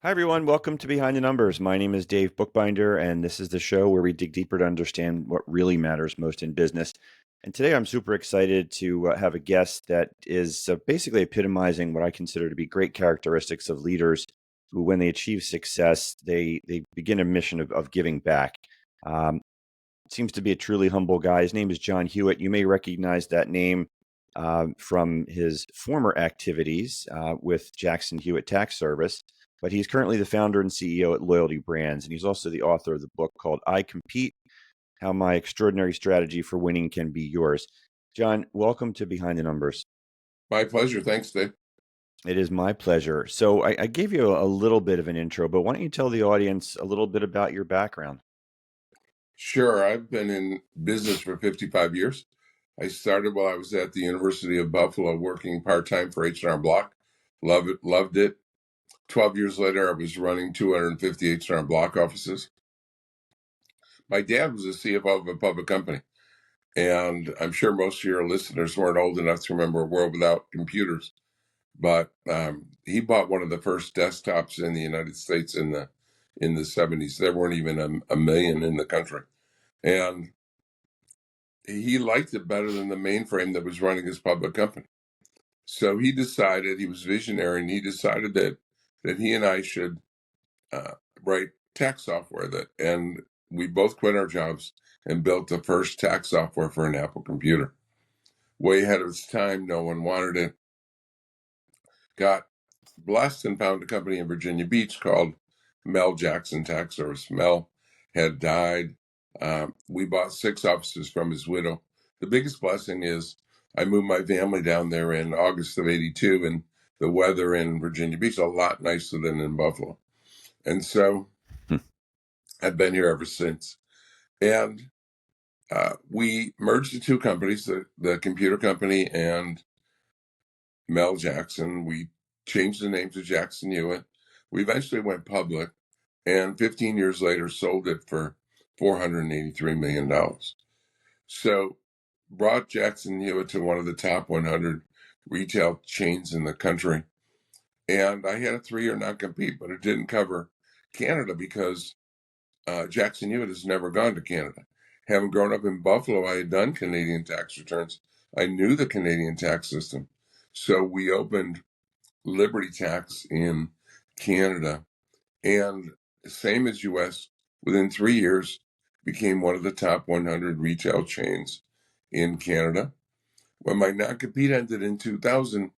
Hi, everyone. Welcome to Behind the Numbers. My name is Dave Bookbinder, and this is the show where we dig deeper to understand what really matters most in business. And today I'm super excited to have a guest that is basically epitomizing what I consider to be great characteristics of leaders who, when they achieve success, they begin a mission of giving back. Um, Seems to be a truly humble guy. His name is John Hewitt. You may recognize that name from his former activities with Jackson Hewitt Tax Service, but he's currently the founder and CEO at Loyalty Brands, and he's also the author of the book called I Compete: How My Extraordinary Strategy for Winning Can Be Yours. John, welcome to Behind the Numbers. My pleasure. Thanks, Dave. It is my pleasure. So I gave you a little bit of an intro, but why don't you tell the audience a little bit about your background? Sure. I've been in business for 55 years. I started while I was at the University of Buffalo working part-time for H&R Block. Loved it. 12 years later, I was running 250 H&R Block offices. My dad was the CFO of a public company. And I'm sure most of your listeners weren't old enough to remember a world without computers. But he bought one of the first desktops in the United States in the 70s. There weren't even a million in the country. And he liked it better than the mainframe that was running his public company. So he decided, he was visionary, and he decided that he and I should write tax software. And we both quit our jobs and built the first tax software for an Apple computer. Way ahead of its time, no one wanted it. Got blessed and found a company in Virginia Beach called Mel Jackson Tax Service. Mel had died. We bought 6 offices from his widow. The biggest blessing is I moved my family down there in August of 82, and the weather in Virginia Beach is a lot nicer than in Buffalo. And so Hmm. I've been here ever since. And we merged the 2 companies, the computer company and Mel Jackson. We changed the name to Jackson Hewitt. We eventually went public, and 15 years later sold it for $483 million. So brought Jackson Hewitt to one of the top 100 retail chains in the country. And I had a 3-year non-compete, but it didn't cover Canada because Jackson Hewitt has never gone to Canada. Having grown up in Buffalo, I had done Canadian tax returns. I knew the Canadian tax system. So we opened Liberty Tax in Canada, and same as US, within 3 years, became one of the top 100 retail chains in Canada. When my non-compete ended in 2000,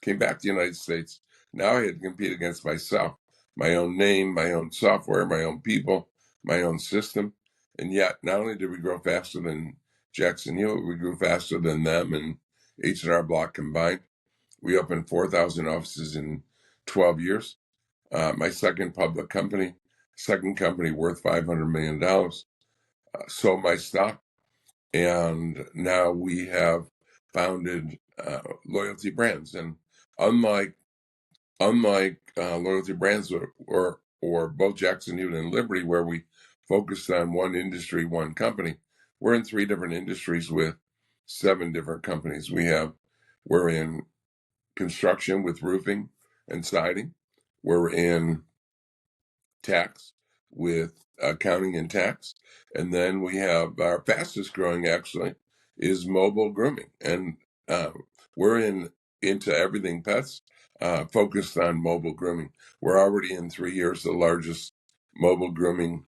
came back to the United States. Now I had to compete against myself, my own name, my own software, my own people, my own system. And yet, not only did we grow faster than Jackson Hewitt, we grew faster than them and H&R Block combined. We opened 4,000 offices in 12 years. My second public company, second company worth $500 million, sold my stock. And now we have founded Loyalty Brands. And unlike Loyalty Brands or both Jackson Hewitt and Liberty, where we focused on one industry, one company, we're in 3 different industries with 7 different companies. We're in construction with roofing and siding. We're in tax with accounting and tax. And then we have our fastest growing actually is mobile grooming. And we're into everything pets, focused on mobile grooming. We're already in 3 years the largest mobile grooming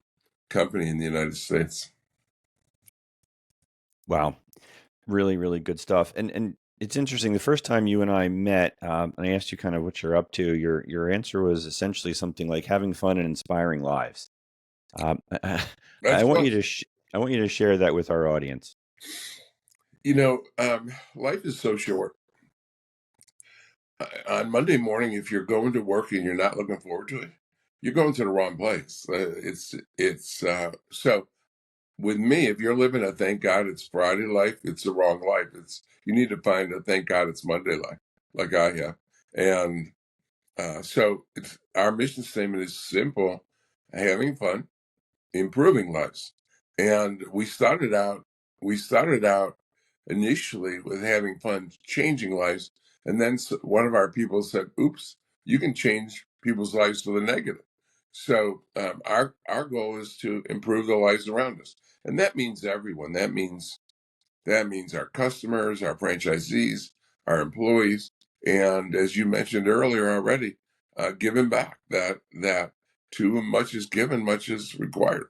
company in the United States. Wow. Really, really good stuff. And it's interesting. The first time you and I met, and I asked you kind of what you're up to, your answer was essentially something like having fun and inspiring lives. I, That's want you close. to I want you to share that with our audience. Life is so short. On Monday morning, if you're going to work and you're not looking forward to it, you're going to the wrong place. So with me, if you're living a thank God it's Friday life, it's the wrong life. You need to find a thank God it's Monday life, like I have. And so our mission statement is simple: having fun, improving lives. And we started out initially with having fun, changing lives. And then one of our people said, oops, you can change people's lives for the negative. So our goal is to improve the lives around us, and that means everyone. That means our customers, our franchisees, our employees, and as you mentioned earlier already, giving back. That to whom much is given, much is required.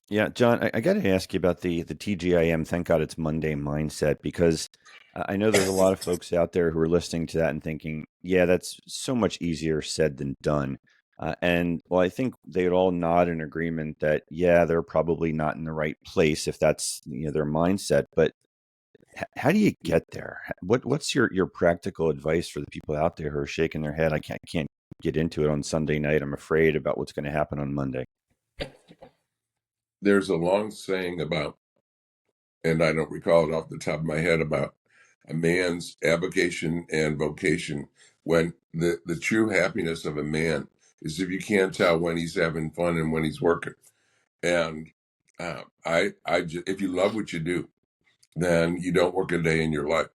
Yeah, John, I got to ask you about the TGIM. Thank God it's Monday mindset, because I know there's a lot of folks out there who are listening to that and thinking, yeah, that's so much easier said than done. And well, I think they'd all nod in agreement that yeah, they're probably not in the right place if that's their mindset. But how do you get there? What's your practical advice for the people out there who are shaking their head? I can't get into it on Sunday night. I'm afraid about what's going to happen on Monday. There's a long saying about, and I don't recall it off the top of my head, about a man's avocation and vocation, when the true happiness of a man is if you can't tell when he's having fun and when he's working. And if you love what you do, then you don't work a day in your life.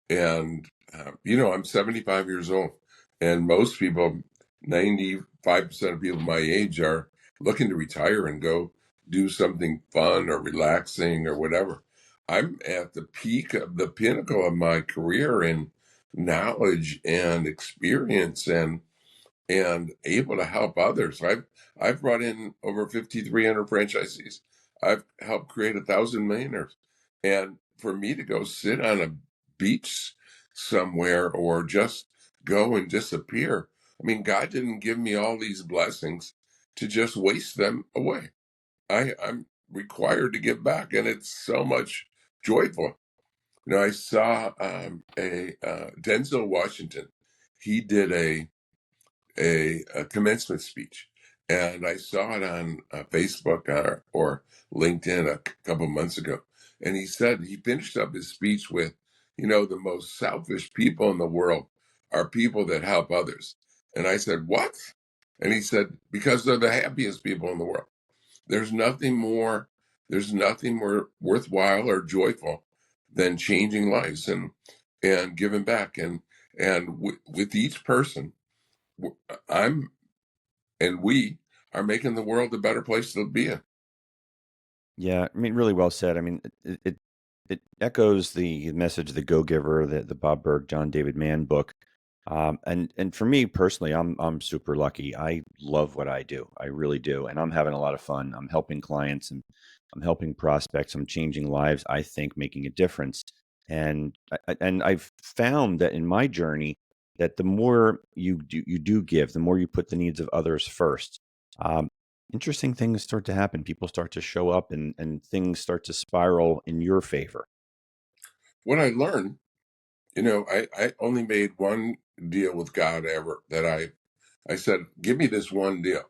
And I'm 75 years old, and most people, 95% of people my age, are looking to retire and go do something fun or relaxing or whatever. I'm at the peak of the pinnacle of my career in knowledge and experience, and able to help others. I've brought in over 5,300 franchisees. I've helped create 1,000 millionaires. And for me to go sit on a beach somewhere or just go and disappear, I mean, God didn't give me all these blessings to just waste them away. I'm required to give back, and it's so much joyful. I saw a Denzel Washington. He did a commencement speech, and I saw it on Facebook or LinkedIn a couple months ago. And he said he finished up his speech with, the most selfish people in the world are people that help others. And I said, what? And he said, because they're the happiest people in the world. There's nothing more, there's nothing more worthwhile or joyful than changing lives and giving back. And with each person, I'm and we are making the world a better place to be in. Yeah, I mean, really well said. I mean, it echoes the message of the Go Giver, the Bob Berg, John David Mann book. And for me personally, I'm super lucky. I love what I do. I really do, and I'm having a lot of fun. I'm helping clients and I'm helping prospects. I'm changing lives. I think making a difference. And I've found that in my journey, that the more you do give, the more you put the needs of others first. Um, Interesting things start to happen. People start to show up, and things start to spiral in your favor. What I learned, I only made one deal with God ever, that I said, give me this one deal.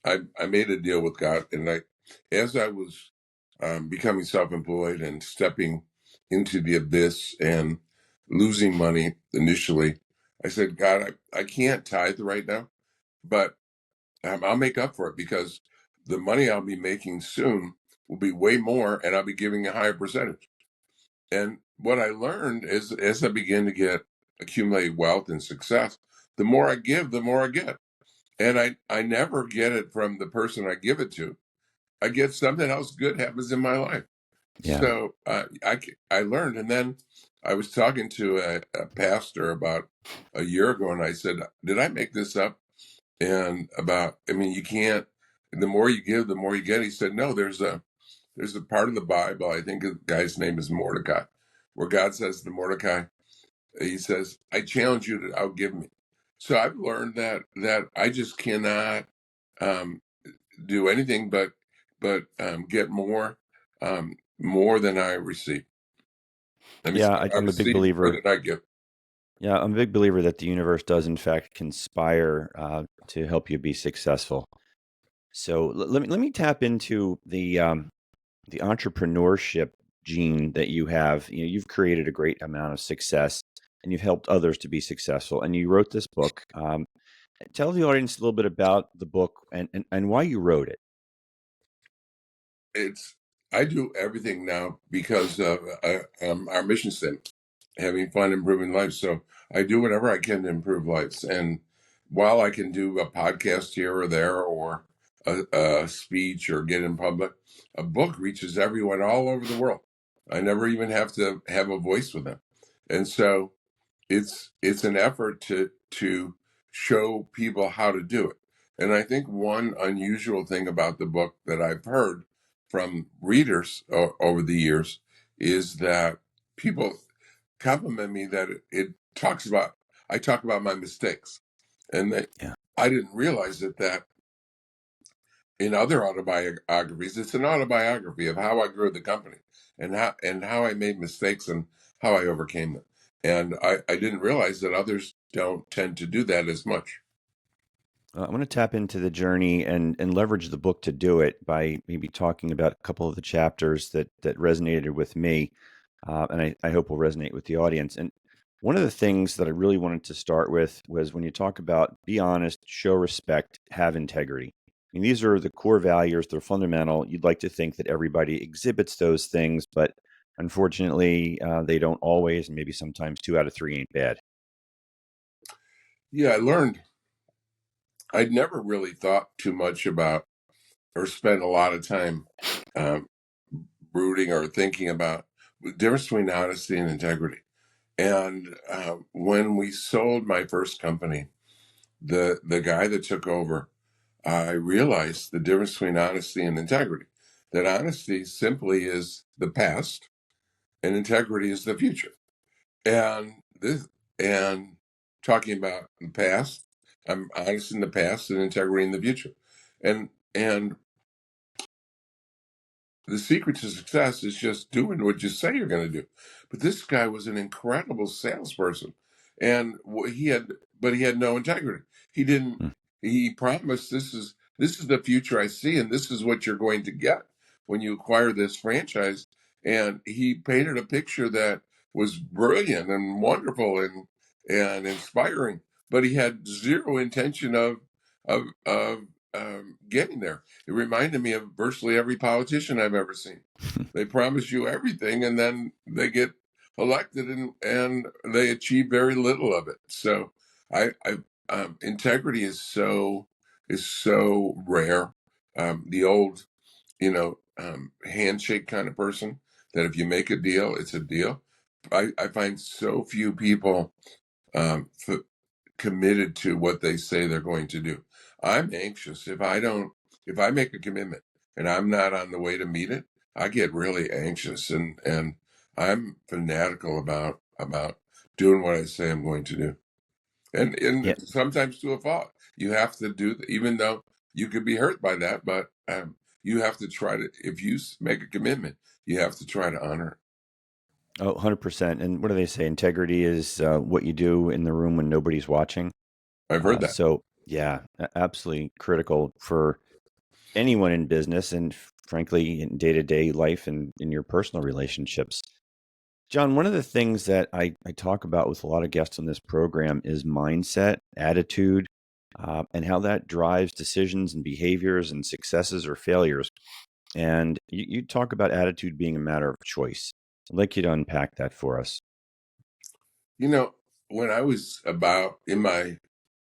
I made a deal with God, and as I was becoming self-employed and stepping into the abyss and losing money initially, I said, God, I can't tithe right now, but I'll make up for it, because the money I'll be making soon will be way more, and I'll be giving a higher percentage. And what I learned is, as I begin to accumulate wealth and success, the more I give, the more I get. And I never get it from the person I give it to. I get something else good happens in my life. Yeah. So I learned, and then I was talking to a pastor about a year ago, and I said, "Did I make this up?" And I mean, you can't. The more you give, the more you get. He said, "No, there's a part of the Bible. I think the guy's name is Mordecai, where God says to Mordecai, He says, 'I challenge you to outgive me.'" So I've learned that I just cannot um, do anything but get more than I receive. Let me say, Yeah, I I'm a big receive more believer. than I give. Yeah, I'm a big believer that the universe does, in fact, conspire to help you be successful. So let me tap into the entrepreneurship gene that you have. You've created a great amount of success, and you've helped others to be successful. And you wrote this book. Tell the audience a little bit about the book and why you wrote it. It's I do everything now because of our mission statement, having fun, improving lives. So I do whatever I can to improve lives, while I can do a podcast here or there, or a speech, or get in public, a book reaches everyone all over the world. I never even have to have a voice with them. And so it's an effort to show people how to do it. And I think one unusual thing about the book that I've heard from readers over the years is that people compliment me that it talks about, I talk about my mistakes, and that Yeah. I didn't realize that in other autobiographies, it's an autobiography of how I grew the company, and how I made mistakes and how I overcame them. And I didn't realize that others don't tend to do that as much. I want to tap into the journey and leverage the book to do it by maybe talking about a couple of the chapters that resonated with me, and I hope will resonate with the audience. And one of the things that I really wanted to start with was when you talk about be honest, show respect, have integrity. I mean, these are the core values. They're fundamental. You'd like to think that everybody exhibits those things, but unfortunately, they don't always, and maybe sometimes 2 out of 3 ain't bad. Yeah, I learned I'd never really thought too much about or spent a lot of time um, brooding or thinking about the difference between honesty and integrity. And when we sold my first company, the guy that took over, I realized the difference between honesty and integrity. That honesty simply is the past, and integrity is the future. And this, and talking about the past, I'm honest in the past and integrity in the future. And the secret to success is just doing what you say you're going to do. But this guy was an incredible salesperson, and but he had no integrity. He didn't. Hmm. He promised this is the future I see, and this is what you're going to get when you acquire this franchise. And he painted a picture that was brilliant and wonderful and inspiring, but he had zero intention of getting there. It reminded me of virtually every politician I've ever seen. They promise you everything, and then they get elected, and they achieve very little of it. So, integrity is so rare. The old, handshake kind of person, that if you make a deal, it's a deal. I find so few people um, committed to what they say they're going to do. I'm anxious if I make a commitment and I'm not on the way to meet it, I get really anxious, and I'm fanatical about doing what I say I'm going to do. And Yeah. sometimes to a fault. You have to do even though you could be hurt by that, but you have to try to, if you make a commitment, you have to try to honor it. Oh, 100%. And what do they say? Integrity is what you do in the room when nobody's watching. I've heard that. So, yeah, absolutely critical for anyone in business and frankly in day-to-day life and in your personal relationships. John, one of the things that I talk about with a lot of guests on this program is mindset, attitude, and how that drives decisions and behaviors and successes or failures. And you talk about attitude being a matter of choice. I'd like you to unpack that for us. You know, when I was about in my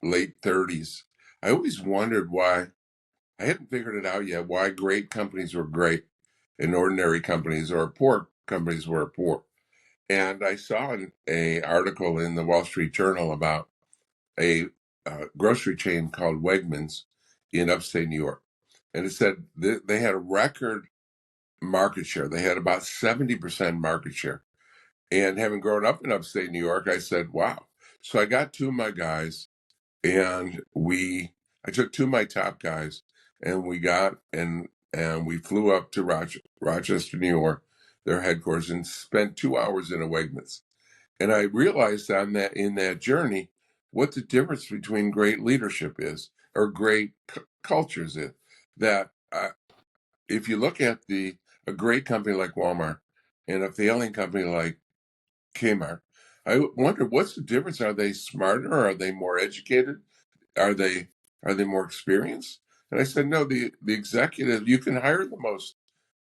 late 30s, I always wondered why I hadn't figured it out yet, why great companies were great and ordinary companies or poor companies were poor. And I saw a article in the Wall Street Journal about a grocery chain called Wegmans in upstate New York. And it said they had a record market share. They had about 70% market share. And having grown up in upstate New York, I said, wow. So I got two of my guys, and I took two of my top guys, and we flew up to Rochester, New York, their headquarters, and spent 2 hours in a Wegmans. And I realized on that in that journey what the difference between great leadership is, or great cultures is. That if you look at a great company like Walmart and a failing company like Kmart, I wonder what's the difference. Are they smarter? Are they more educated? Are they more experienced? And I said, no, the executive, you can hire the most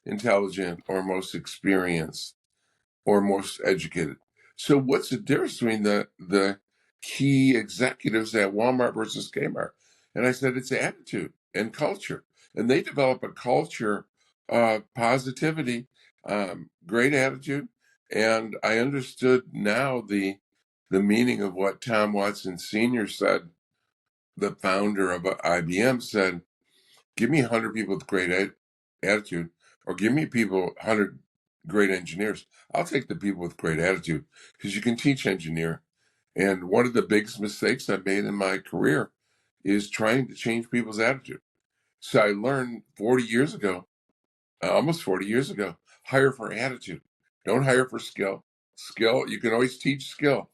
intelligent or most experienced or most educated. So what's the difference between the key executives at Walmart versus Kmart. And I said, it's attitude and culture. And they develop a culture of positivity, great attitude. And I understood now the meaning of what Tom Watson Sr. said, the founder of IBM said, give me 100 people with great attitude, or give me 100 great engineers. I'll take the people with great attitude because you can teach engineer. And one of the biggest mistakes I've made in my career is trying to change people's attitude. So I learned 40 years ago, almost 40 years ago, hire for attitude. Don't hire for skill. Skill, you can always teach skill.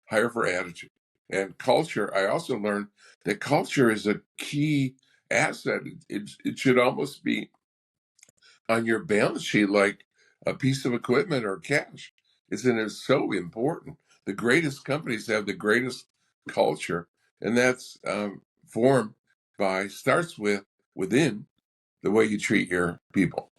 Hire for attitude. And culture, I also learned that culture is a key asset. It should almost be on your balance sheet like a piece of equipment or cash. It's so important. The greatest companies have the greatest culture, and that's formed starts with within the way you treat your people.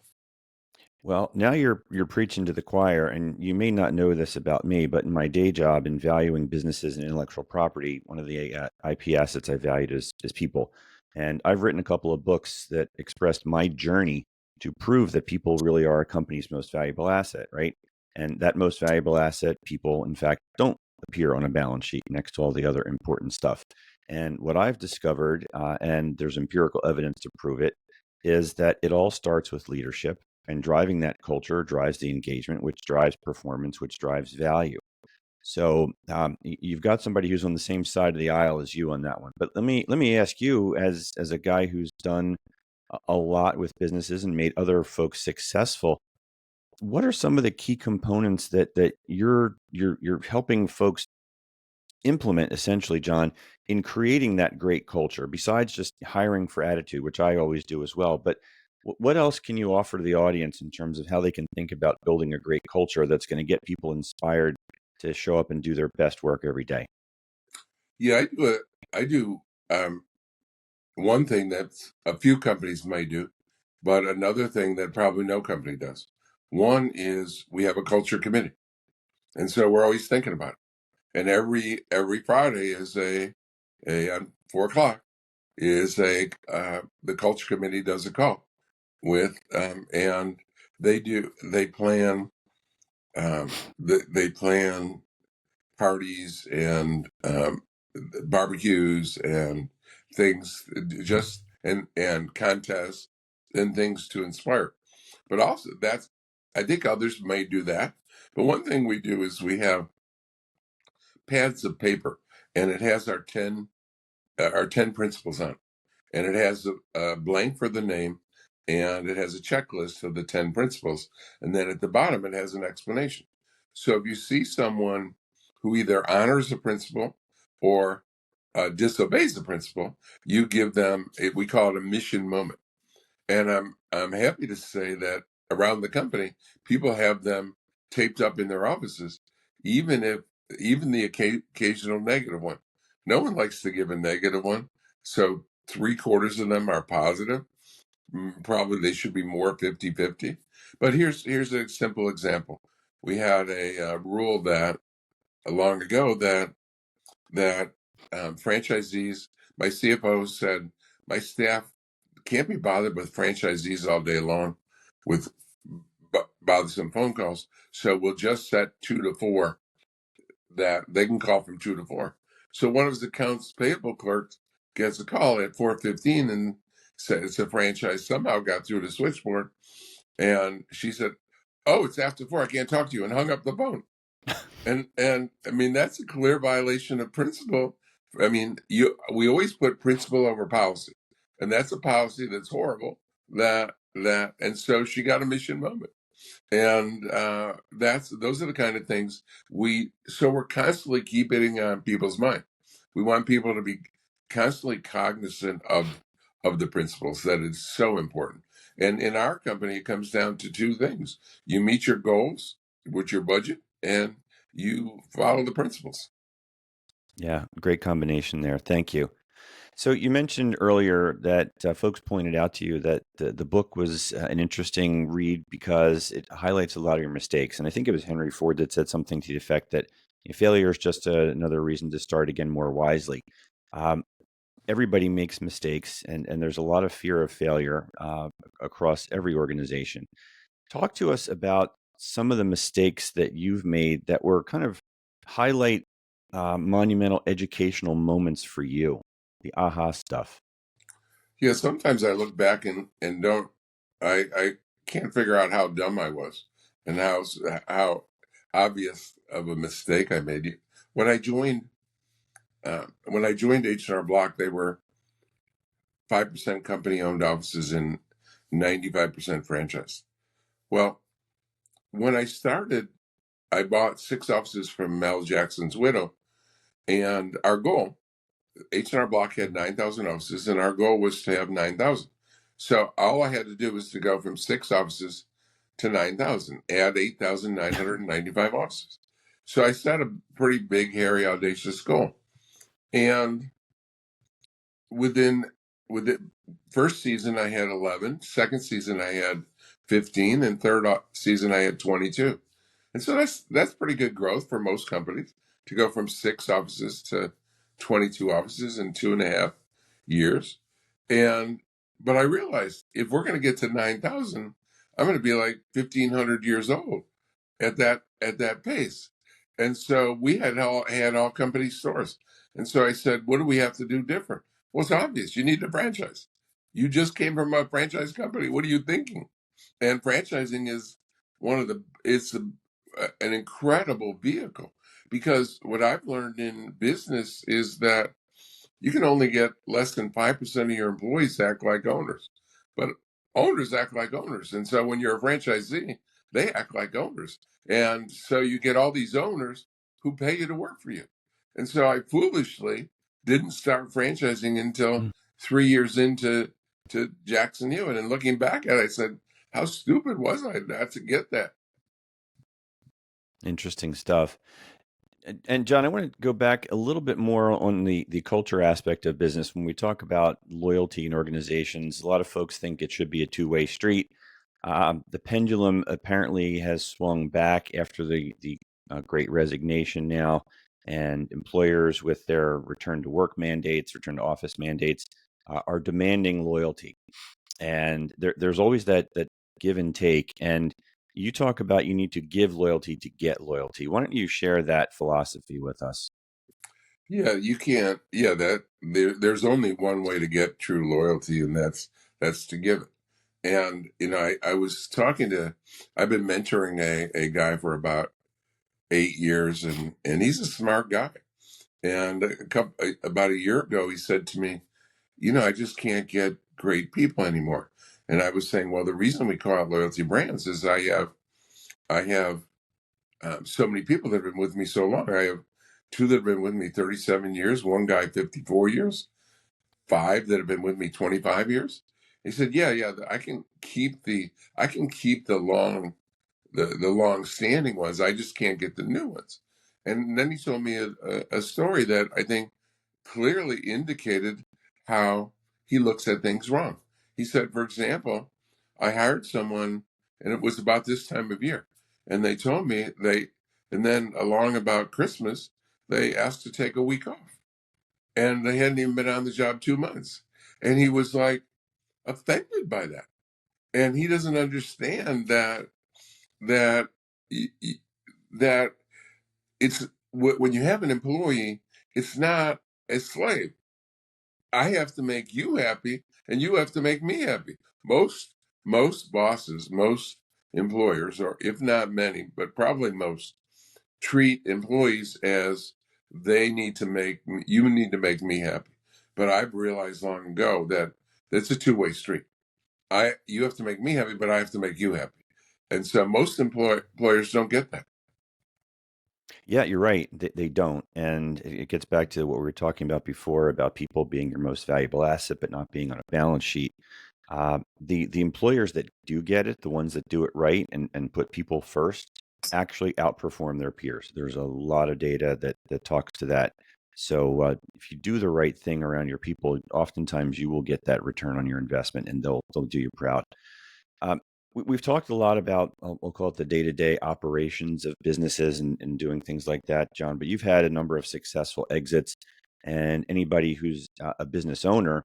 Well, now you're preaching to the choir, and you may not know this about me, but in my day job in valuing businesses and intellectual property, one of the IP assets I valued is people. And I've written a couple of books that expressed my journey to prove that people really are a company's most valuable asset, right? And that most valuable asset, people, in fact, don't appear on a balance sheet next to all the other important stuff. And what I've discovered, and there's empirical evidence to prove it, is that it all starts with leadership, and driving that culture drives the engagement, which drives performance, which drives value. So you've got somebody who's on the same side of the aisle as you on that one. But let me ask you, as a guy who's done a lot with businesses and made other folks successful, what are some of the key components that you're helping folks implement, essentially, John, in creating that great culture, besides just hiring for attitude, which I always do as well? But what else can you offer to the audience in terms of how they can think about building a great culture that's going to get people inspired to show up and do their best work every day? Yeah, I do one thing that a few companies may do, but another thing that probably no company does. One is we have a culture committee, and so we're always thinking about it. And every Friday is a 4 o'clock is a the culture committee does a call with and they plan they plan parties and barbecues and things just and contests and things to inspire. But also that's I think others may do that. But one thing we do is we have pads of paper, and it has our 10 principles on it. And it has a blank for the name, and it has a checklist of the 10 principles. And then at the bottom, it has an explanation. So if you see someone who either honors a principle or disobeys the principle, you give them, we call it a mission moment. And I'm happy to say that around the company, people have them taped up in their offices, even if even the occasional negative one. No one likes to give a negative one, so 3/4 of them are positive. Probably they should be more 50-50. But here's a simple example. We had a rule that long ago that franchisees, my CFO said, my staff can't be bothered with franchisees all day long with bothersome phone calls. So we'll just set 2 to 4 that they can call from 2 to 4. So one of his accounts payable clerks gets a call at 4:15 and said it's a franchise. Somehow got through the switchboard, and she said, "Oh, it's after 4. I can't talk to you," and hung up the phone. And I mean that's a clear violation of principle. I mean, we always put principle over policy, and that's a policy that's horrible. And so she got a mission moment, and that's those are the kind of things we're constantly keeping on people's mind. We want people to be constantly cognizant of the principles that is so important. And in our company, it comes down to two things: you meet your goals with your budget, and you follow the principles. Yeah, great combination there. Thank you. So you mentioned earlier that folks pointed out to you that the book was an interesting read because it highlights a lot of your mistakes. And I think it was Henry Ford that said something to the effect that Failure is just another reason to start again more wisely. Um, Everybody makes mistakes, and there's a lot of fear of failure across every organization. Talk to us about some of the mistakes that you've made that were kind of highlight monumental educational moments for you, the aha stuff. Yeah, sometimes I look back and don't I can't figure out how dumb I was and how obvious of a mistake I made. When I joined when I joined H&R Block, they were 5% company owned offices and 95% franchise. Well, when I started, I bought 6 offices from Mel Jackson's widow, and our goal, H&R Block had 9,000 offices, and our goal was to have 9,000. So all I had to do was to go from 6 offices to 9,000, add 8,995 offices. So I set a pretty big, hairy, audacious goal. And within with the first season, I had 11. Second season, I had 15, and third season, I had 22. And so that's pretty good growth for most companies to go from 6 offices to 22 offices in 2.5 years. And but I realized if we're going to get to 9,000, I'm going to be like 1,500 years old at that pace. And so we had all company stores. And so I said, what do we have to do different? Well, it's obvious. You need a franchise. You just came from a franchise company. What are you thinking? And franchising is an incredible vehicle, because what I've learned in business is that you can only get less than 5% of your employees to act like owners, but owners act like owners. And so when you're a franchisee, they act like owners. And so you get all these owners who pay you to work for you. And so I foolishly didn't start franchising until 3 years into Jackson Hewitt. And looking back at it, I said, how stupid was I not to get that? Interesting stuff. And John, I want to go back a little bit more on the culture aspect of business. When we talk about loyalty in organizations, a lot of folks think it should be a two-way street. The pendulum apparently has swung back after the Great Resignation now, and employers with their return to work mandates, return to office mandates, are demanding loyalty. And there's always that give and take. And you talk about you need to give loyalty to get loyalty. Why don't you share that philosophy with us? Yeah, you can't. Yeah, there's only one way to get true loyalty, and that's to give it. And I was I've been mentoring a guy for about 8 years, and he's a smart guy. And about a year ago, he said to me, I just can't get great people anymore. And I was saying, well, the reason we call it loyalty brands is I have so many people that have been with me so long. I have two that have been with me 37 years, one guy 54 years, five that have been with me 25 years. He said, yeah, yeah, I can keep the long standing ones. I just can't get the new ones. And then he told me a story that I think clearly indicated how he looks at things wrong. He said, for example, I hired someone, and it was about this time of year, and they told me and then along about Christmas, they asked to take a week off, and they hadn't even been on the job 2 months. And he was like offended by that. And he doesn't understand that that it's when you have an employee, it's not a slave. I have to make you happy, and you have to make me happy. Most bosses, most employers, or if not many, but probably most, treat employees as you need to make me happy. But I've realized long ago that it's a two-way street. You have to make me happy, but I have to make you happy. And so most employers don't get that. Yeah, you're right. They don't. And it gets back to what we were talking about before about people being your most valuable asset, but not being on a balance sheet. The employers that do get it, the ones that do it right and put people first, actually outperform their peers. There's a lot of data that talks to that. So if you do the right thing around your people, oftentimes you will get that return on your investment, and they'll do you proud. We've talked a lot about, we'll call it the day-to-day operations of businesses and doing things like that, John. But you've had a number of successful exits, and anybody who's a business owner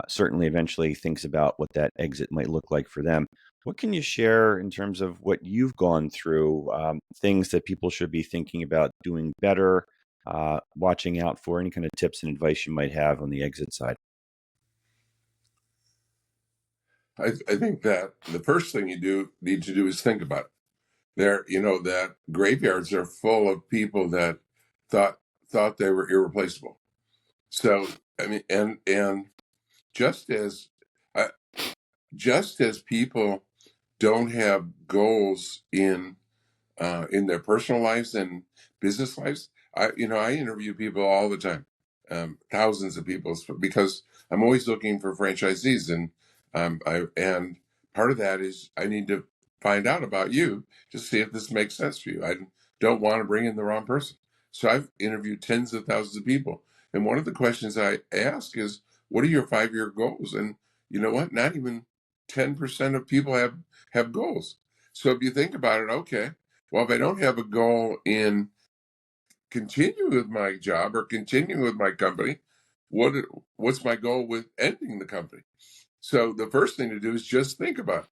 certainly eventually thinks about what that exit might look like for them. What can you share in terms of what you've gone through, things that people should be thinking about doing better, watching out for, any kind of tips and advice you might have on the exit side? I think that the first thing you need to do is think about it. That graveyards are full of people that thought thought they were irreplaceable. So I mean, and just as uh, just as people don't have goals in their personal lives and business lives. I interview people all the time, thousands of people, because I'm always looking for franchisees, and part of that is I need to find out about you to see if this makes sense for you. I don't want to bring in the wrong person, so I've interviewed tens of thousands of people, and one of the questions I ask is, "What are your 5-year goals?" And you know what? Not even 10% of people have goals. So if you think about it, okay, well, if I don't have a goal in continuing with my job or continuing with my company, what what's my goal with ending the company? So the first thing to do is just think about it.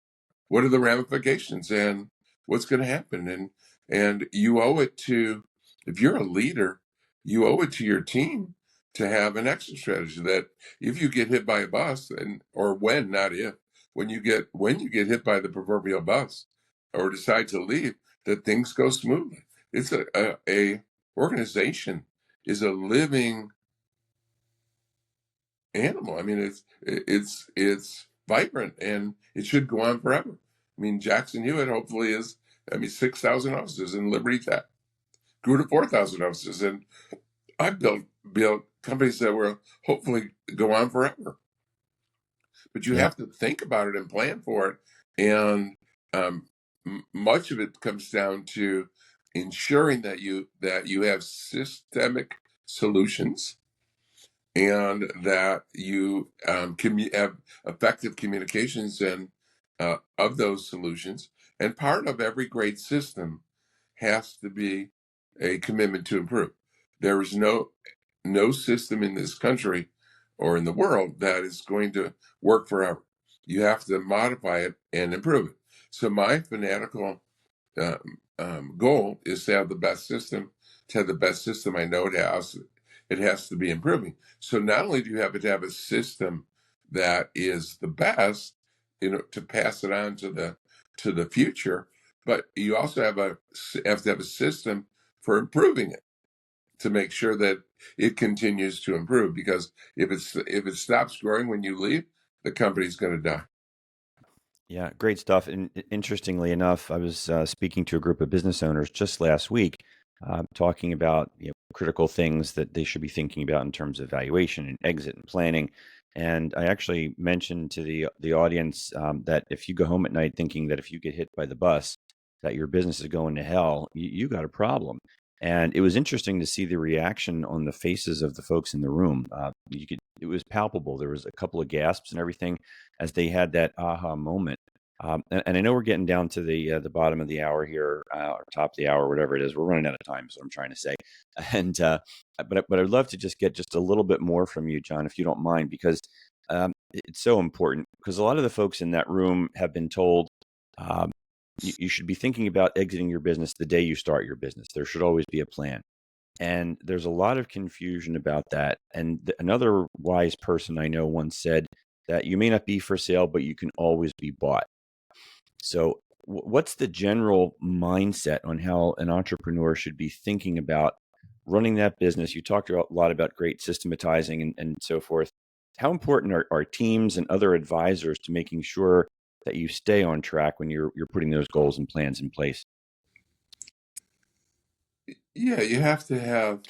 What are the ramifications and what's going to happen? And you owe it to, if you're a leader, you owe it to your team to have an exit strategy that if you get hit by a bus, and or when, not if, when you get hit by the proverbial bus or decide to leave, that things go smoothly. It's a organization is a living animal. I mean, it's vibrant and it should go on forever. I mean, Jackson Hewitt hopefully is. I mean, 6,000 offices in Liberty Tech grew to 4,000 offices, and I built companies that will hopefully go on forever. But you Yeah. have to think about it and plan for it, and um, much of it comes down to ensuring that you have systemic solutions and that you have effective communications and of those solutions. And part of every great system has to be a commitment to improve. There is no system in this country or in the world that is going to work forever. You have to modify it and improve it. So my fanatical goal is to have the best system. To have the best system, I know it has to be improving. So not only do you have to have a system that is the best, to pass it on to the future, but you also have to have a system for improving it to make sure that it continues to improve. Because if it stops growing when you leave, the company's going to die. Yeah, great stuff. And interestingly enough, I was speaking to a group of business owners just last week, talking about critical things that they should be thinking about in terms of valuation and exit and planning. And I actually mentioned to the audience that if you go home at night thinking that if you get hit by the bus, that your business is going to hell, you got a problem. And it was interesting to see the reaction on the faces of the folks in the room. It was palpable. There was a couple of gasps and everything as they had that aha moment. And I know we're getting down to the bottom of the hour here, or top of the hour, whatever it is. We're running out of time, is what I'm trying to say. And but I'd love to just get just a little bit more from you, John, if you don't mind, because it's so important. Because a lot of the folks in that room have been told um, you should be thinking about exiting your business the day you start your business. There should always be a plan. And there's a lot of confusion about that. And another wise person I know once said that you may not be for sale, but you can always be bought. So, what's the general mindset on how an entrepreneur should be thinking about running that business? You talked a lot about great systematizing and so forth. How important are teams and other advisors to making sure that you stay on track when you're putting those goals and plans in place? Yeah, you have to have,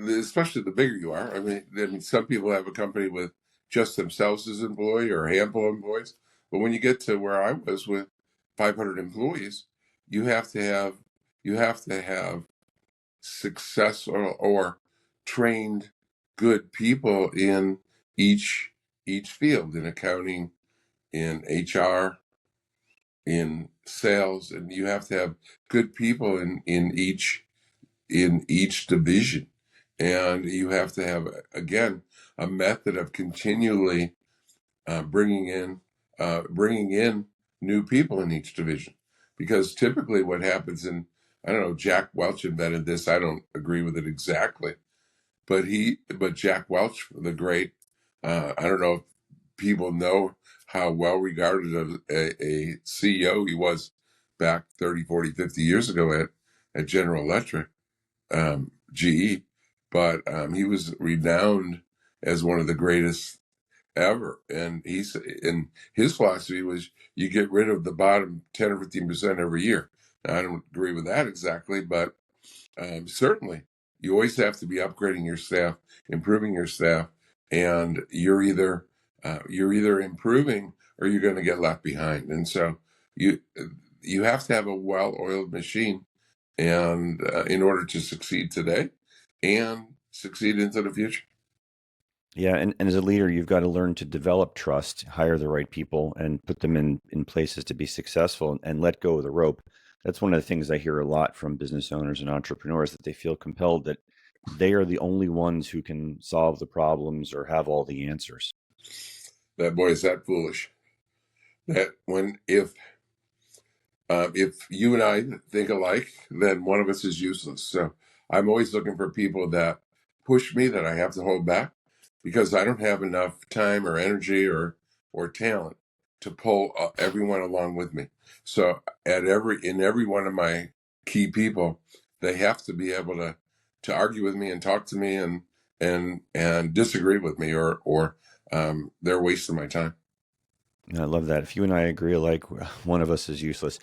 especially the bigger you are. I mean, some people have a company with just themselves as employee or a handful of employees. But when you get to where I was with 500 employees, you have to have successful or trained good people in each each field, in accounting, in HR, in sales, and you have to have good people in each division, and you have to have, again, a method of continually bringing in new people in each division, because typically what happens, and I don't know, Jack Welch invented this. I don't agree with it exactly, but Jack Welch, the great, I don't know if people know how well regarded a CEO he was back 30, 40, 50 years ago at General Electric, GE, but he was renowned as one of the greatest ever. And his philosophy was you get rid of the bottom 10 or 15% every year. Now, I don't agree with that exactly, but certainly you always have to be upgrading your staff, improving your staff, and you're either improving or you're going to get left behind. And so you you have to have a well-oiled machine, and in order to succeed today and succeed into the future. Yeah, and as a leader, you've got to learn to develop trust, hire the right people, and put them in places to be successful and let go of the rope. That's one of the things I hear a lot from business owners and entrepreneurs, that they feel compelled that they are the only ones who can solve the problems or have all the answers. That boy is that foolish. That when if you and I think alike, then one of us is useless. So I'm always looking for people that push me, that I have to hold back, because I don't have enough time or energy or talent to pull everyone along with me. So in every one of my key people, they have to be able to argue with me and talk to me and disagree with me, or they're wasting my time. I love that. If you and I agree alike, one of us is useless.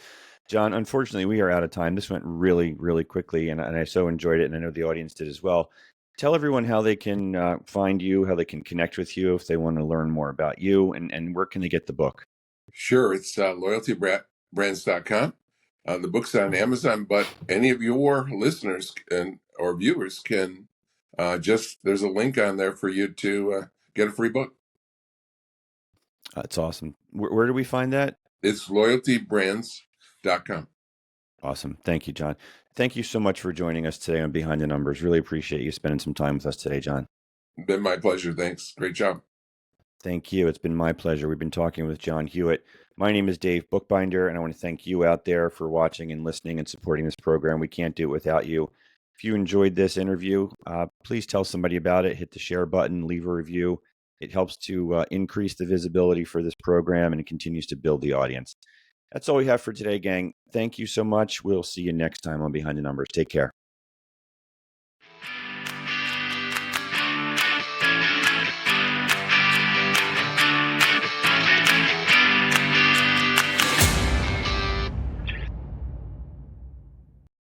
John, unfortunately, we are out of time. This went really, really quickly, and I so enjoyed it, and I know the audience did as well. Tell everyone how they can find you, how they can connect with you if they want to learn more about you, and where can they get the book? Sure, it's loyaltybrands.com. The book's on Amazon, but any of your listeners or viewers can there's a link on there for you to get a free book. That's awesome. Where do we find that? It's loyaltybrands.com. Awesome. Thank you, John. Thank you so much for joining us today on Behind the Numbers. Really appreciate you spending some time with us today, John. Been my pleasure. Thanks. Great job. Thank you. It's been my pleasure. We've been talking with John Hewitt. My name is Dave Bookbinder, and I want to thank you out there for watching and listening and supporting this program. We can't do it without you. If you enjoyed this interview, please tell somebody about it. Hit the share button, leave a review. It helps to increase the visibility for this program, and it continues to build the audience. That's all we have for today, gang. Thank you so much. We'll see you next time on Behind the Numbers. Take care.